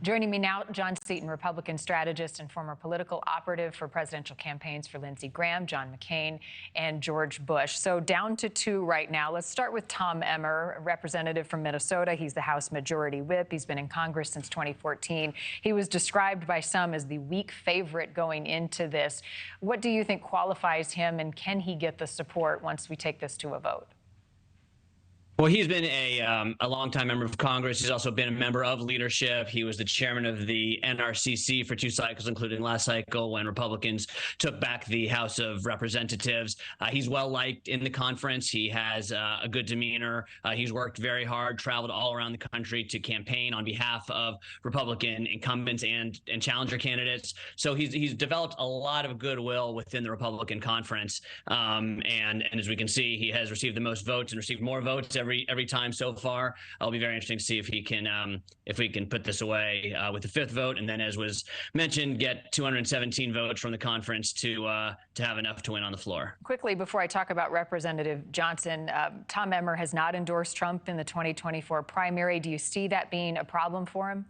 Joining me now, Jon Seaton, Republican strategist and former political operative for presidential campaigns for Lindsey Graham, John McCain, and George Bush. So down to two right now. Let's start with Tom Emmer, a representative from Minnesota. He's the House Majority Whip. He's been in Congress since 2014. He was described by some as the weak favorite going into this. What do you think qualifies him, and can he get the support once we take this to a vote? Well, he's been a longtime member of Congress. He's also been a member of leadership. He was the chairman of the NRCC for 2 cycles, including last cycle when Republicans took back the House of Representatives. He's well-liked in the conference. He has a good demeanor. He's worked very hard, traveled all around the country to campaign on behalf of Republican incumbents and challenger candidates. So he's developed a lot of goodwill within the Republican conference. And as we can see, he has received the most votes and received more votes every time so far. It'll be very interesting to see if we can put this away with the 5th vote, and then, as was mentioned, get 217 votes from the conference to have enough to win on the floor. Quickly, before I talk about Representative Johnson, Tom Emmer has not endorsed Trump in the 2024 primary. Do you see that being a problem for him?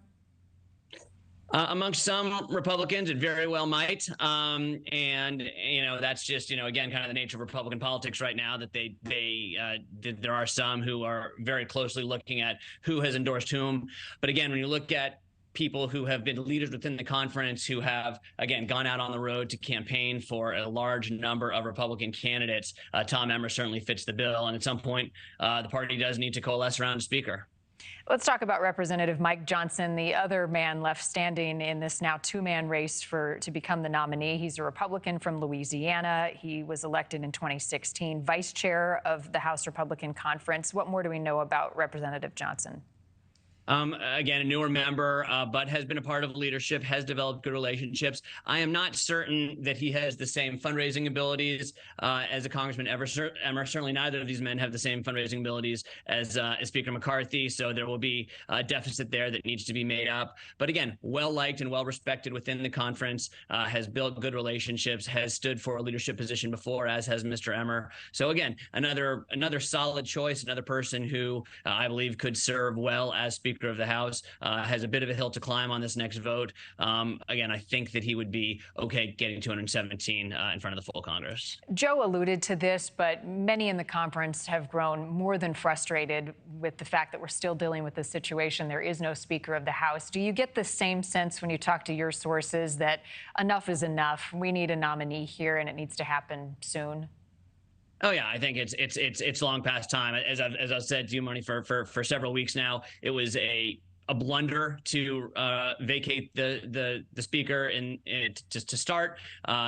Amongst some Republicans, it very well might. And, that's just, again, kind of the nature of Republican politics right now, that there are some who are very closely looking at who has endorsed whom. But again, when you look at people who have been leaders within the conference who have, again, gone out on the road to campaign for a large number of Republican candidates, Tom Emmer certainly fits the bill. And at some point, the party does need to coalesce around a speaker. Let's talk about Representative Mike Johnson, the other man left standing in this now 2-man race to become the nominee. He's a Republican from Louisiana. He was elected in 2016, vice chair of the House Republican Conference. What more do we know about Representative Johnson? Again, a newer member, but has been a part of leadership, has developed good relationships. I am not certain that he has the same fundraising abilities as a Congressman Emmer. Certainly neither of these men have the same fundraising abilities as Speaker McCarthy, so there will be a deficit there that needs to be made up. But again, well-liked and well-respected within the conference, has built good relationships, has stood for a leadership position before, as has Mr. Emmer. So again, another solid choice, another person who I believe could serve well as Speaker of the House, has a bit of a hill to climb on this next vote. Again, I think that he would be okay getting 217 in front of the full Congress. Joe alluded to this, but many in the conference have grown more than frustrated with the fact that we're still dealing with this situation. There is no Speaker of the House. Do you get the same sense when you talk to your sources that enough is enough? We need a nominee here, and it needs to happen soon? Oh yeah, I think it's long past time. As I've said to you, Marni, for several weeks now, it was a blunder to vacate the speaker and to start.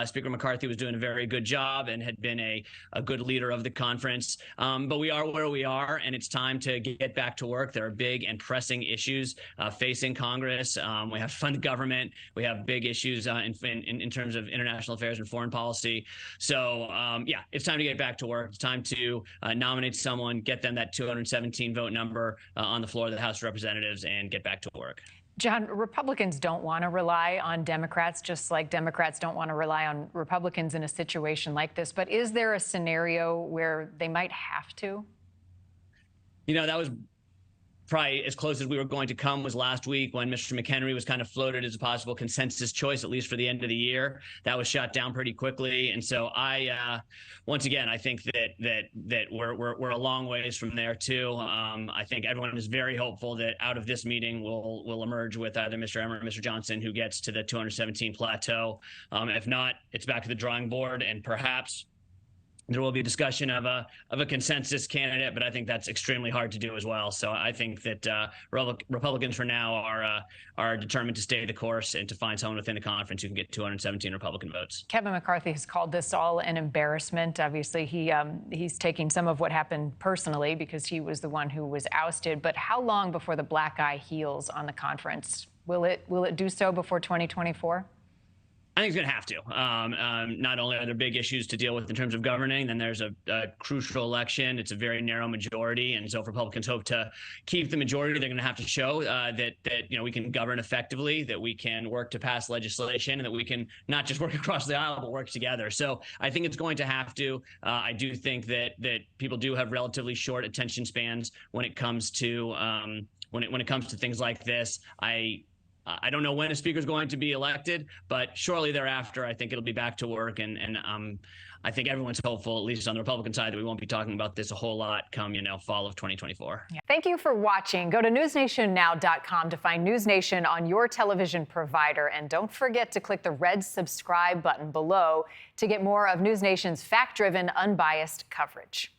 Speaker McCarthy was doing a very good job and had been a good leader of the conference. But we are where we are, and it's time to get back to work. There are big and pressing issues facing Congress. We have fund government. We have big issues in terms of international affairs and foreign policy. So yeah, it's time to get back to work. It's time to nominate someone, get them that 217 vote number on the floor of the House of Representatives, and get back to work. John, Republicans don't want to rely on Democrats, just like Democrats don't want to rely on Republicans in a situation like this. But is there a scenario where they might have to? That was probably as close as we were going to come was last week when Mr. McHenry was kind of floated as a possible consensus choice, at least for the end of the year. That was shot down pretty quickly. And so once again, I think that we're a long ways from there too. I think everyone is very hopeful that out of this meeting will emerge with either Mr. Emmer or Mr. Johnson, who gets to the 217 plateau. If not, it's back to the drawing board, and perhaps there will be discussion of a consensus candidate, but I think that's extremely hard to do as well. So I think that Republicans for now are determined to stay the course and to find someone within the conference who can get 217 Republican votes. Kevin McCarthy has called this all an embarrassment. Obviously, he's taking some of what happened personally because he was the one who was ousted. But how long before the black eye heals on the conference? Will it do so before 2024? I think it's going to have to. Not only are there big issues to deal with in terms of governing, then there's a crucial election. It's a very narrow majority, and so if Republicans hope to keep the majority, they're going to have to show that we can govern effectively, that we can work to pass legislation, and that we can not just work across the aisle but work together. So I think it's going to have to. I do think that people do have relatively short attention spans when it comes to things like this. I don't know when a speaker is going to be elected, but shortly thereafter, I think it'll be back to work. And I think everyone's hopeful, at least on the Republican side, that we won't be talking about this a whole lot come, fall of 2024. Yeah. Thank you for watching. Go to newsnationnow.com to find News Nation on your television provider. And don't forget to click the red subscribe button below to get more of News Nation's fact-driven, unbiased coverage.